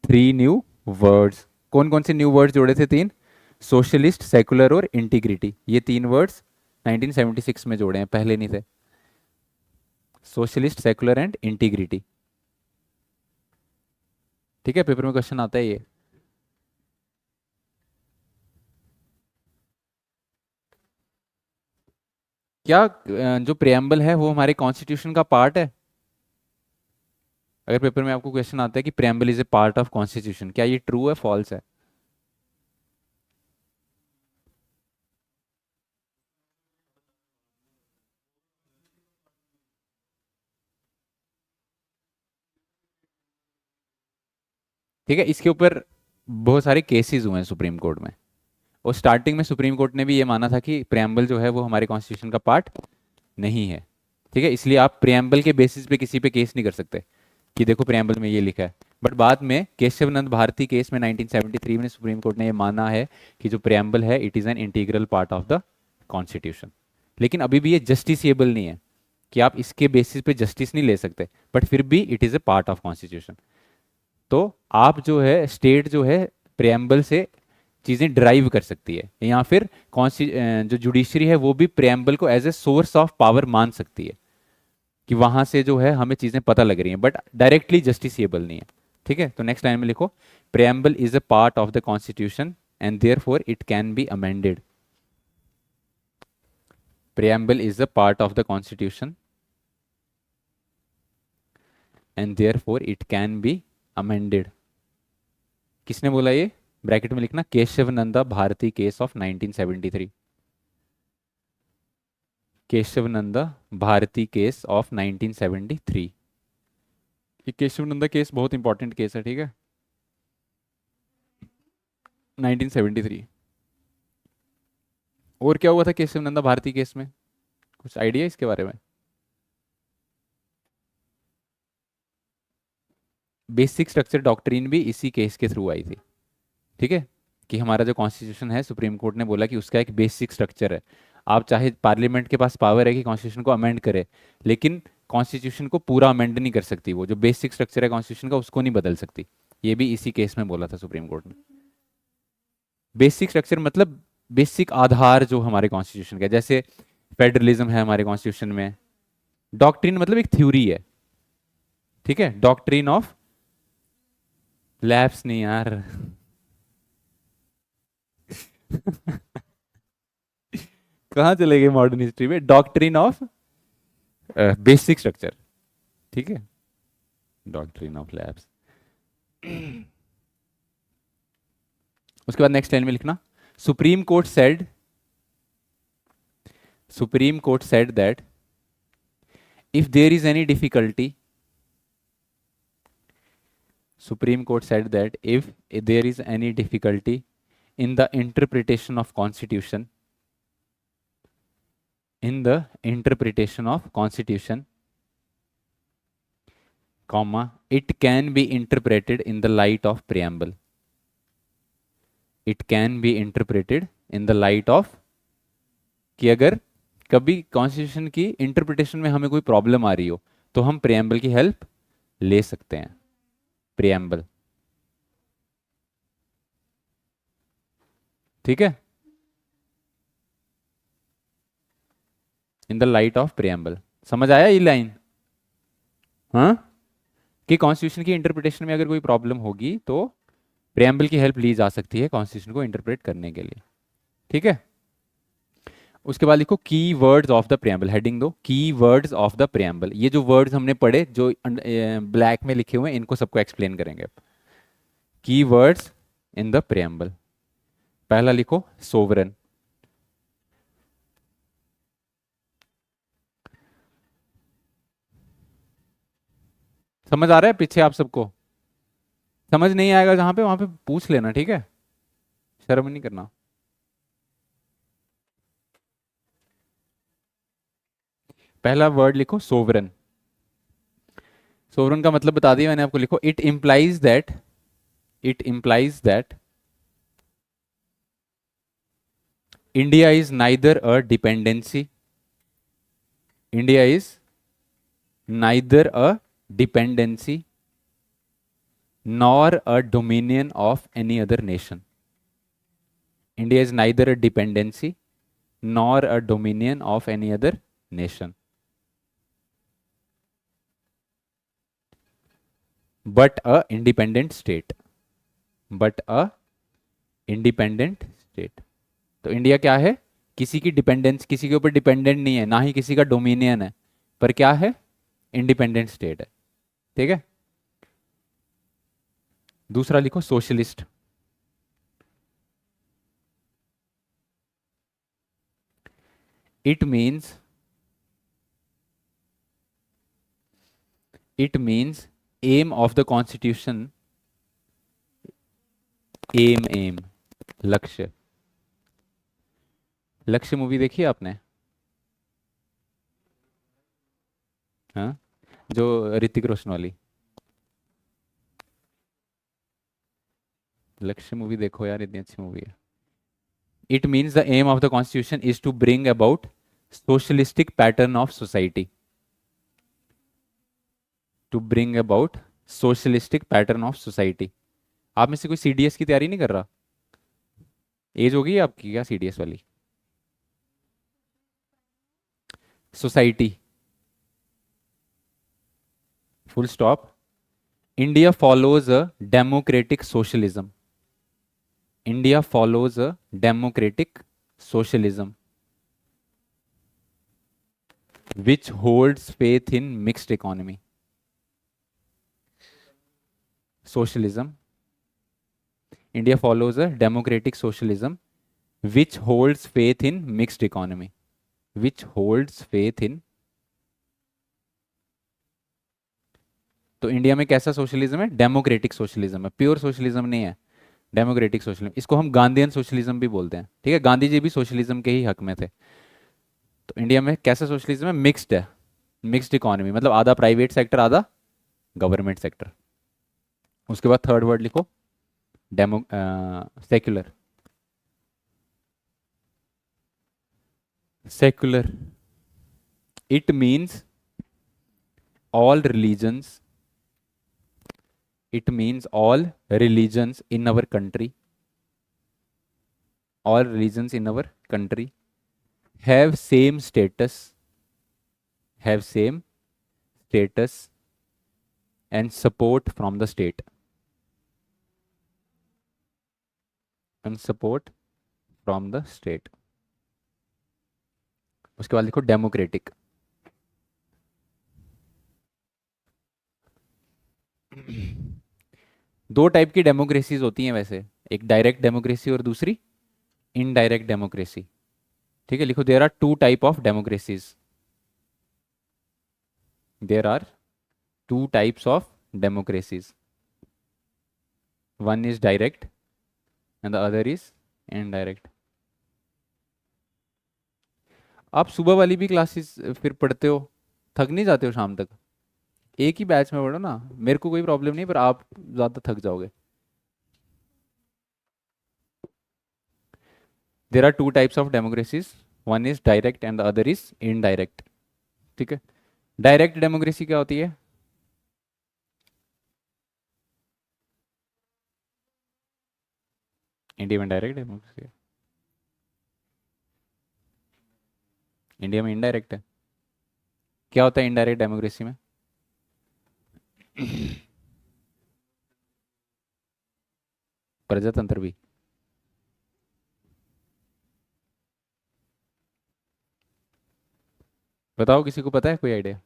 3 न्यू वर्ड्स। कौन कौन से न्यू वर्ड्स जोड़े थे? 3। सोशलिस्ट, सेकुलर और इंटीग्रिटी। ये 3 वर्ड्स 1976 में जोड़े हैं, पहले नहीं थे। Socialist, secular and integrity. ठीक है, पेपर में क्वेश्चन आता है ये। क्या जो प्रेम्बल है वो हमारे कॉन्स्टिट्यूशन का पार्ट है? अगर पेपर में आपको क्वेश्चन आता है कि preamble is a part of constitution, क्या ये ट्रू है, फॉल्स है? ठीक है, इसके ऊपर बहुत सारे केसेस हुए हैं सुप्रीम कोर्ट में। और स्टार्टिंग में सुप्रीम कोर्ट ने भी ये माना था कि प्रेम्बल जो है वो हमारे कॉन्स्टिट्यूशन का पार्ट नहीं है। ठीक है, इसलिए आप प्रेम्बल के बेसिस पे किसी पे केस नहीं कर सकते कि देखो प्रेम्बल में ये लिखा है। बट बाद में केशव नंद भारती केस में 1973 में सुप्रीम कोर्ट ने ये माना है कि जो प्रेम्बल है it is an integral part of the constitution. लेकिन अभी भी ये जस्टिसेबल नहीं है कि आप इसके बेसिस पे जस्टिस नहीं ले सकते, बट फिर भी it is a part of constitution. तो आप जो है स्टेट जो है प्रेम्बल से चीज़ें ड्राइव कर सकती है, या फिर जो जुडिशरी है वो भी प्रेम्बल को as a source of power मान सकती है कि वहां से जो है हमें चीज़ें पता लग रही हैं, बट डायरेक्टली जस्टिसेबल नहीं है। ठीक है, तो नेक्स्ट लाइन में लिखो, preamble is a part of the constitution and therefore it can be amended. Preamble is a part of the constitution and therefore it can be amended. किसने बोला ये? ब्रैकेट में लिखना, Kesavananda Bharati case of 1973। Kesavananda Bharati case of 1973। ये Kesavananda case बहुत important case है। ठीक है, 1973। और क्या हुआ था केशव नंदा भारती केस में, कुछ आइडिया इसके बारे में? बेसिक स्ट्रक्चर डॉक्ट्रिन भी इसी केस के थ्रू आई थी। ठीक है, कि हमारा जो कॉन्स्टिट्यूशन है सुप्रीम कोर्ट ने बोला कि उसका एक बेसिक स्ट्रक्चर है। आप चाहे पार्लियामेंट के पास पावर है कि कॉन्स्टिट्यूशन को अमेंड करे, लेकिन कॉन्स्टिट्यूशन को पूरा अमेंड नहीं कर सकती, वो जो बेसिक स्ट्रक्चर है कॉन्स्टिट्यूशन का उसको नहीं बदल सकती। ये भी इसी केस में बोला था सुप्रीम कोर्ट ने। बेसिक स्ट्रक्चर मतलब बेसिक आधार जो हमारे कॉन्स्टिट्यूशन का है, जैसे फेडरलिज्म है हमारे कॉन्स्टिट्यूशन में। डॉक्ट्रिन मतलब एक थ्योरी है। ठीक है, डॉक्ट्रिन ऑफ लैब्स नहीं यार। कहाँ चले गए मॉडर्न हिस्ट्री में? Doctrine of basic structure. ठीक है, डॉक्ट्रिन ऑफ लैब्स। उसके बाद नेक्स्ट लाइन में लिखना, Supreme Court said, Supreme Court said that if there is any difficulty, Supreme Court said that if there is any difficulty in the interpretation of constitution, in the interpretation of constitution, comma, it can be interpreted in the light of preamble, it can be interpreted in the light of, कि अगर कभी constitution की interpretation में हमें कोई problem आ रही हो तो हम प्रियम्बल की हेल्प ले सकते हैं। प्रियम्बल, ठीक है, in the light of preamble. समझ आया ये लाइन? हाँ, कि कॉन्स्टिट्यूशन की इंटरप्रिटेशन में अगर कोई प्रॉब्लम होगी तो प्रियम्बल की हेल्प ली जा सकती है कॉन्स्टिट्यूशन को इंटरप्रेट करने के लिए। ठीक है, उसके बाद लिखो की words of the preamble, heading दो की वर्ड्स ऑफ द प्रियम्बल। ये जो वर्ड्स हमने पढ़े जो ब्लैक में लिखे हुए हैं इनको सबको एक्सप्लेन करेंगे। की वर्ड्स इन द प्रियम्बल, पहला लिखो सोवरन। समझ आ रहा है पीछे आप सबको? समझ नहीं आएगा जहां पे वहां पे पूछ लेना, ठीक है, शर्म नहीं करना। पहला वर्ड लिखो सोवरन। सोवरन का मतलब बता दिया मैंने आपको, लिखो it implies that, it implies that India is neither a dependency, India is neither a dependency nor a dominion of any other nation. India is neither a dependency nor a dominion of any other nation. But a independent state, but a independent state. तो India क्या है? किसी की dependence, किसी के ऊपर dependent नहीं है, ना ही किसी का डोमिनियन है, पर क्या है? इंडिपेंडेंट स्टेट है। ठीक है। दूसरा लिखो socialist. It means, it means aim of the constitution, aim लक्ष्य। लक्ष्य मूवी देखी है आपने? हाँ, जो ऋतिक रोशन वाली। लक्ष्य मूवी देखो यार, इतनी अच्छी मूवी है। It means the aim of the constitution is to bring about socialistic pattern of society, to bring about socialistic pattern of society. आप में से कोई सीडीएस की तैयारी नहीं कर रहा? एज होगी आपकी क्या सीडीएस वाली? Society, full stop. India follows a democratic socialism, India follows a democratic socialism which holds faith in mixed economy. Socialism. India follows a democratic socialism which holds faith in mixed economy. Which holds faith in. तो India में कैसा socialism है? Democratic socialism है, pure socialism नहीं है, democratic socialism. इसको हम Gandhian socialism भी बोलते हैं। ठीक है, गांधी जी भी सोशलिज्म के ही हक में थे। तो इंडिया में कैसा सोशलिज्म है? मिक्स्ड है, मिक्स्ड इकोनॉमी, मतलब आधा प्राइवेट सेक्टर आधा गवर्नमेंट सेक्टर। उसके बाद थर्ड वर्ड लिखो, demo secular. Secular, it means all religions, it means all religions in our country, all religions in our country have same status, have same status and support from the state, and support from the state। उसके बाद लिखो democratic. दो type की democracies होती हैं वैसे, एक direct democracy और दूसरी इनडायरेक्ट डेमोक्रेसी। ठीक है, लिखो there are two type of democracies, there are two types of democracies, one is direct and the other is indirect। आप सुबह वाली भी क्लासेस फिर पढ़ते हो, थक नहीं जाते हो शाम तक? एक ही बैच में पढ़ो ना, मेरे को कोई प्रॉब्लम नहीं, पर आप ज़्यादा थक जाओगे। There are two types of democracies, one is direct and the other is indirect. ठीक है, डायरेक्ट डेमोक्रेसी क्या होती है? इंडिया में डायरेक्ट डेमोक्रेसी है, इंडिया में इनडायरेक्ट है। क्या होता है इनडायरेक्ट डेमोक्रेसी में? प्रजातंत्र भी। बताओ, किसी को पता है कोई आइडिया?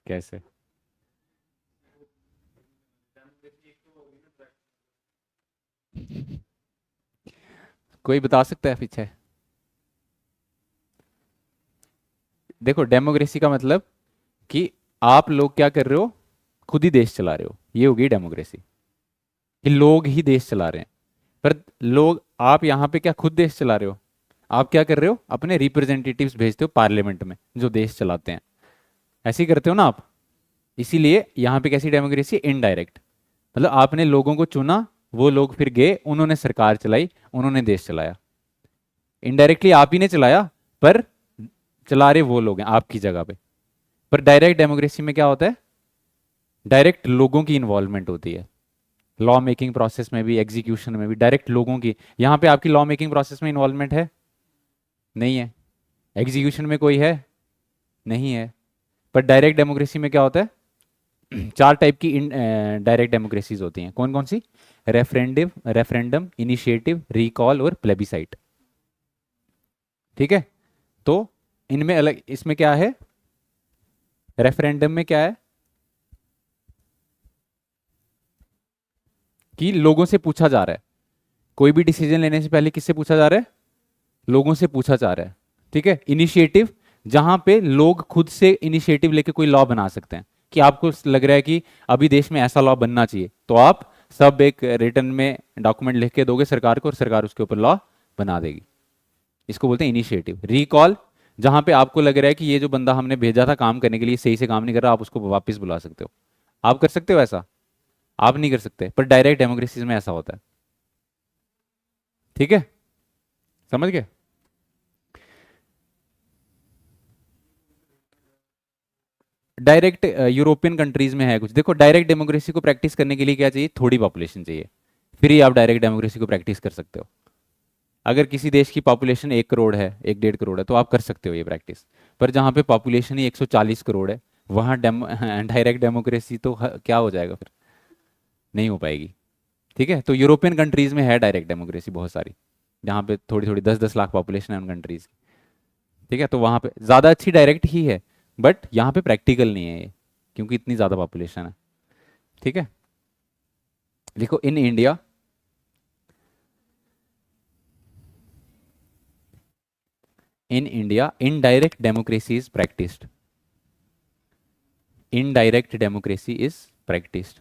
कैसे? कोई बता सकता है पीछे? देखो, डेमोक्रेसी का मतलब कि आप लोग क्या कर रहे हो, खुद ही देश चला रहे हो, ये होगी डेमोक्रेसी, कि लोग ही देश चला रहे हैं। पर लोग, आप यहाँ पे क्या खुद देश चला रहे हो? आप क्या कर रहे हो, अपने रिप्रेजेंटेटिव्स भेजते हो पार्लियामेंट में जो देश चलाते हैं, ऐसे ही करते हो ना आप। इसीलिए यहाँ पे कैसी डेमोक्रेसी? इनडायरेक्ट, मतलब आपने लोगों को चुना, वो लोग फिर गए, उन्होंने सरकार चलाई, उन्होंने देश चलाया। इनडायरेक्टली आप ही ने चलाया, पर चला रहे वो लोग हैं आपकी जगह पे। पर डायरेक्ट डेमोक्रेसी में क्या होता है? डायरेक्ट लोगों की इन्वॉल्वमेंट होती है, लॉ मेकिंग प्रोसेस में भी, एग्जीक्यूशन में भी, डायरेक्ट लोगों की। यहाँ पे आपकी लॉ मेकिंग प्रोसेस में इन्वॉल्वमेंट है? नहीं है। एग्जीक्यूशन में कोई है? नहीं है। पर डायरेक्ट डेमोक्रेसी में क्या होता है? चार टाइप की डायरेक्ट डेमोक्रेसीज होती हैं। कौन कौन सी? रेफरेंडम, इनिशिएटिव, रिकॉल और प्लेबिसाइट। ठीक है। तो इनमें अलग, इसमें क्या है? रेफरेंडम में क्या है कि लोगों से पूछा जा रहा है। कोई भी डिसीजन लेने से पहले किससे पूछा जा रहा है? लोगों से पूछा जा रहा है। ठीक है। इनिशिएटिव, जहां पे लोग खुद से इनिशिएटिव लेके कोई लॉ बना सकते हैं, कि आपको लग रहा है कि अभी देश में ऐसा लॉ बनना चाहिए, तो आप सब एक रिटर्न में डॉक्यूमेंट लिख के दोगे सरकार को और सरकार उसके ऊपर लॉ बना देगी। इसको बोलते हैं इनिशिएटिव। रिकॉल, जहां पे आपको लग रहा है कि ये जो बंदा हमने भेजा था काम करने के लिए सही से काम नहीं कर रहा, आप उसको वापस बुला सकते हो। आप कर सकते हो ऐसा? आप नहीं कर सकते, पर डायरेक्ट डेमोक्रेसी में ऐसा होता है। ठीक है, समझ गए? डायरेक्ट यूरोपियन कंट्रीज में है कुछ। देखो, डायरेक्ट डेमोक्रेसी को प्रैक्टिस करने के लिए क्या चाहिए? थोड़ी पॉपुलेशन चाहिए। फिर ही आप डायरेक्ट डेमोक्रेसी को प्रैक्टिस कर सकते हो। अगर किसी देश की पॉपुलेशन 1 करोड़ है, 1 1.5 करोड़ है, तो आप कर सकते हो ये प्रैक्टिस। पर जहाँ पे पॉपुलेशन ही 140 करोड़ है, वहाँ डायरेक्ट डेमोक्रेसी तो क्या हो जाएगा फिर? नहीं हो पाएगी। ठीक है। तो यूरोपियन कंट्रीज में है डायरेक्ट डेमोक्रेसी बहुत सारी, जहाँ पे थोड़ी थोड़ी 10 10 लाख पॉपुलेशन है उन कंट्रीज की। ठीक है। तो वहाँ पे ज़्यादा अच्छी डायरेक्ट ही है, बट यहाँ पे प्रैक्टिकल नहीं है ये, क्योंकि इतनी ज़्यादा पॉपुलेशन है। ठीक है। देखो, in India, indirect democracy is practised. Indirect democracy is practised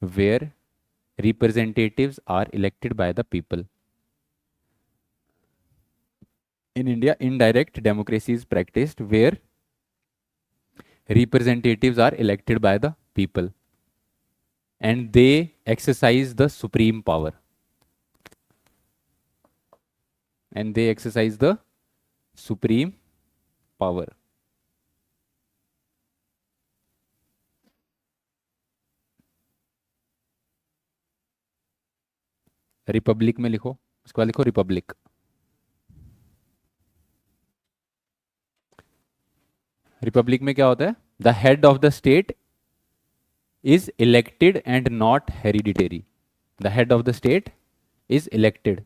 where representatives are elected by the people. In India, indirect democracy is practiced where representatives are elected by the people and they exercise the supreme power. And they exercise the supreme power. Republic में लिखो, उसके बाद लिखो Republic. Republic में क्या होता है? The head of the state is elected and not hereditary. The head of the state is elected.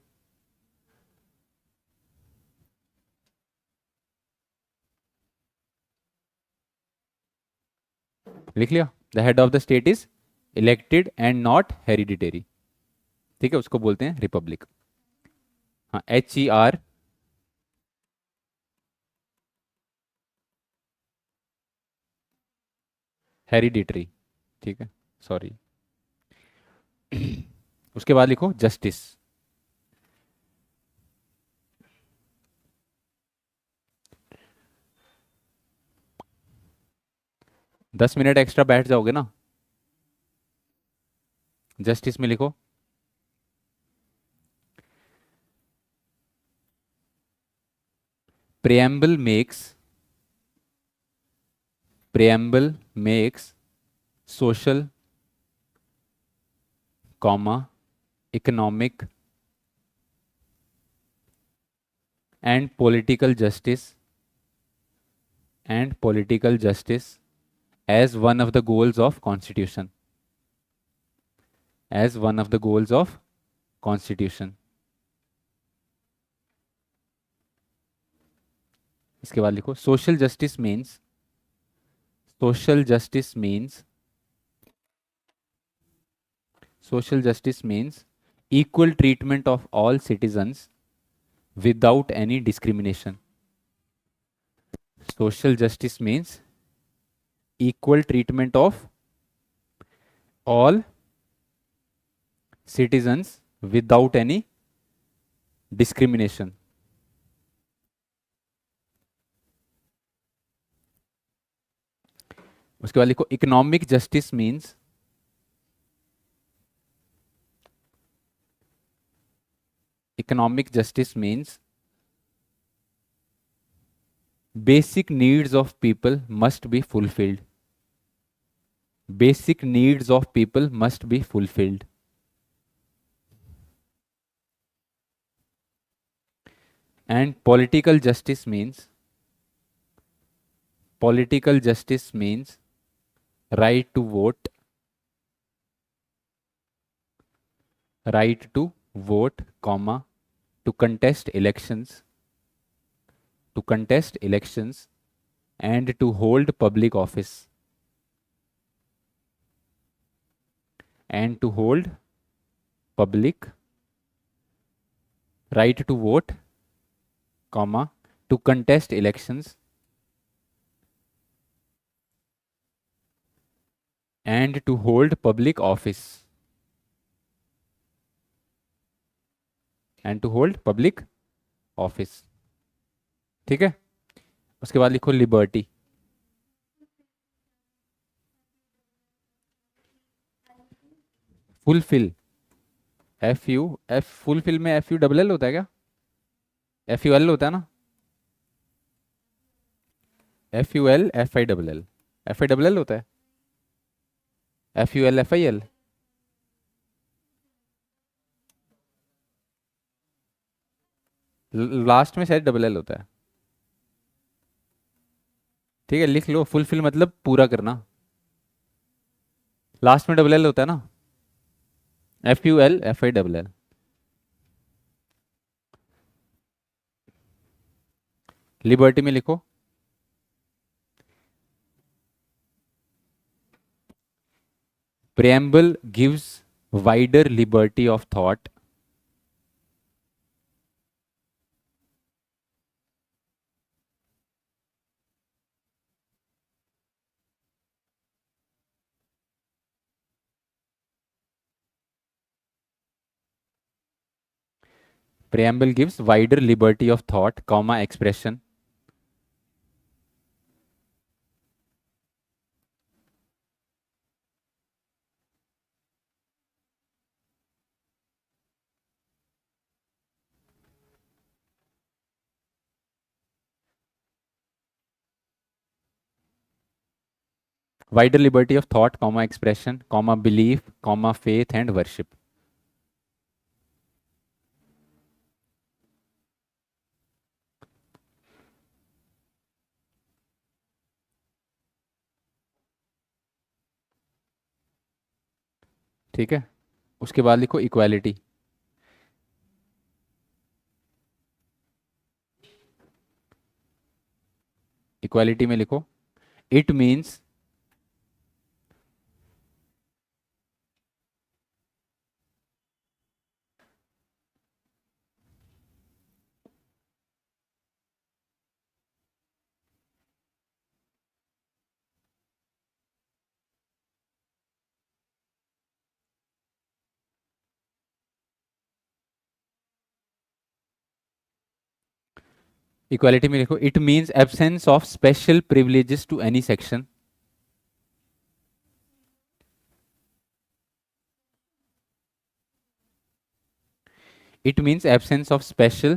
लिख लिया? The head of the state is elected and not hereditary. ठीक है, उसको बोलते हैं रिपब्लिक। हाँ, HER, हेरिडिटरी। ठीक है, सॉरी। उसके बाद लिखो जस्टिस। 10 मिनट एक्स्ट्रा बैठ जाओगे ना? जस्टिस में लिखो preamble makes preamble makes social, comma, economic and political justice as one of the goals of constitution, as one of the goals of constitution. इसके बाद लिखो social justice means equal treatment of all citizens without any discrimination. Social justice means equal treatment of all citizens without any discrimination. उसके बाद लिखो economic justice means basic needs of people must be fulfilled. Basic needs of people must be fulfilled. And political justice means right to vote, right to vote, comma, to contest elections, to contest elections, and to hold public office, and to hold public, right to vote, comma, to contest elections, and to hold public office, and to hold public office. ठीक है. उसके बाद लिखो liberty. Fulfil, F U F, fulfil में F U double L होता है क्या? F U L होता है ना. F U L F I double L, F I double L होता है. F U L F I L. Last में शायद डबल एल होता है. ठीक है, लिख लो. फुलफिल मतलब पूरा करना. लास्ट में डबल एल होता है ना. F U L F I double L. Liberty में लिखो preamble gives wider liberty of thought, preamble gives wider liberty of thought, comma, expression, wider liberty of thought, comma, expression, comma, belief, comma, faith and worship. ठीक है. उसके बाद लिखो equality. Equality में लिखो it means equality में लिखो it means absence of special privileges to any section. It means absence of special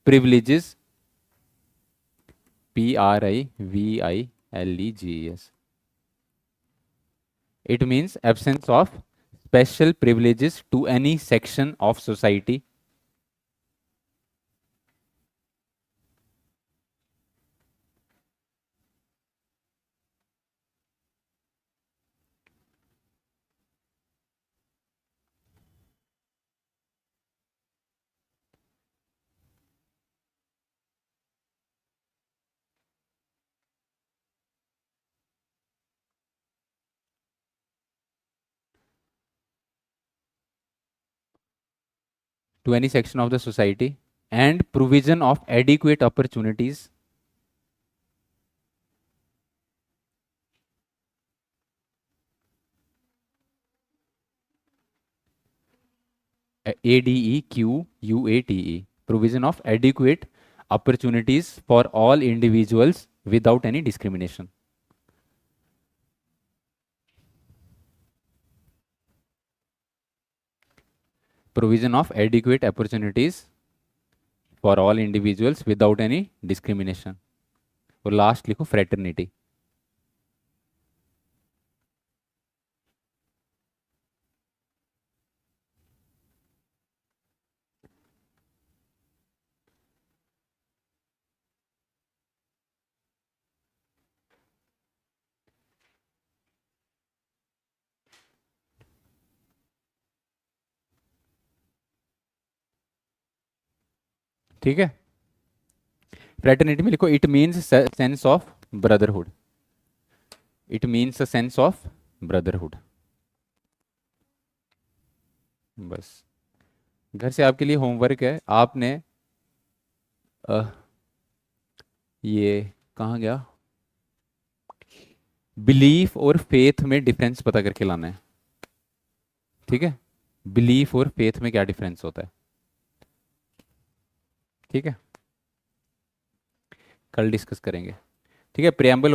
privileges, privileges. It means absence of special privileges to any section of society. To any section of the society, and provision of adequate opportunities ADEQUATE, provision of adequate opportunities for all individuals without any discrimination. Provision of adequate opportunities for all individuals without any discrimination. और last लिखो fraternity. ठीक है, fraternity में लिखो it means sense of brotherhood, it means a sense of brotherhood. बस, घर से आपके लिए होमवर्क है, आपने ये कहाँ गया, बिलीफ और फेथ में डिफरेंस पता करके लाना है। ठीक है, बिलीफ और फेथ में क्या डिफरेंस होता है। ठीक है, कल डिस्कस करेंगे। ठीक है, प्रेम्बल